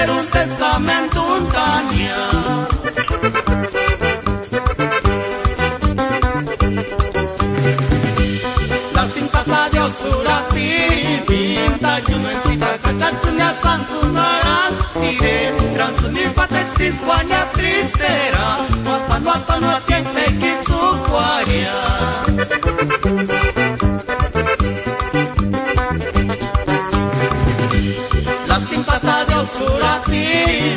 hacer un testamento un Tania. Tata Dios surati vinta Jumențita Caceațânia s-a-nțunăras tire Ranțunii poate știți coania tristera Noata, noata, noate pe ghițu coaria Las timp tata Dios surati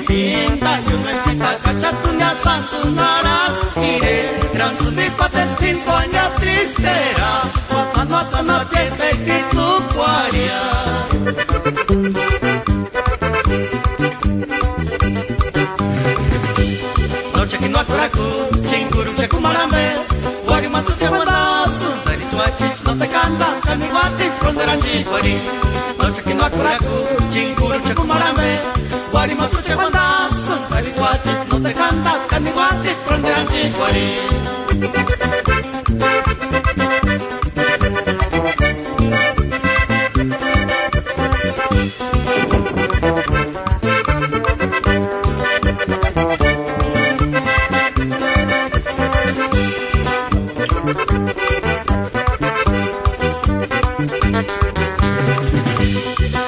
vinta Jumențita Caceațânia s-a-nțunăras tire Ranțunii poate știți coania tristera Noata, noapte pe ghițu coaria Noce chi noa curacu, cinguru ce cu marambe Ori mă suce mă da, sunt dări tu aici Nu te canta, că ni guati, pronderan ci fări Noce chi noa curacu, cinguru ce cu marambe Ori mă suce mă da, sunt dări tu aici Nu te canta, că ni guati, pronderan ci fări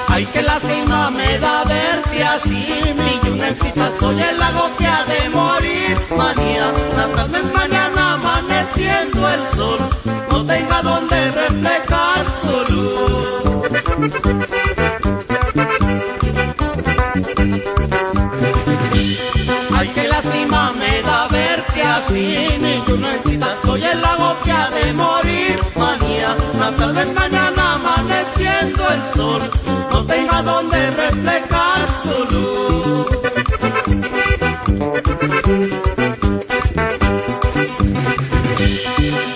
Ay, qué lástima me da verte así, mi Jumencita, soy el lago que ha de morir. Manía, tal vez mañana amaneciendo el sol no tenga donde reflejar su luz. Ay, qué lástima me da verte así, mi Jumencita, soy el lago que ha de morir. Manía, tal vez mañana amaneciendo el sol no tenga donde reflejar su luz.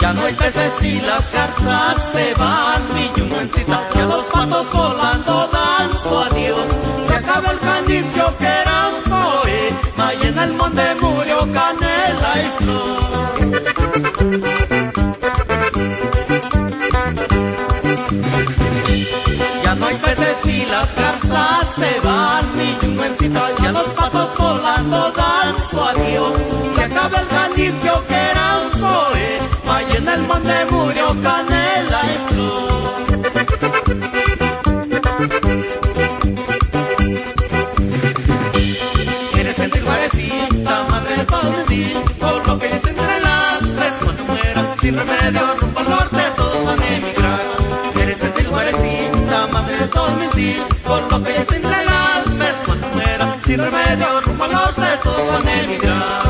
Ya no hay peces y las garzas se van, mi Jumencita, ya los patos volando dan su adiós. Se acaba el canicio que era un poema y en el monte murió canela y flor. Ya no hay peces y las garzas se van, mi Jumencita, ya los patos volando dan su adiós. Se acaba el canicio que era un poema y en el monte murió canela y flor. Quieres sentir guarecita, madre de todos mis hijos, por lo que es entre las tres cuando muera, sin remedio rumbo al norte todos van a emigrar. Quieres sentir guarecita, madre de todos mis hijos, por lo que es entre las tres cuando muera, sin remedio rumbo al norte todos van a emigrar.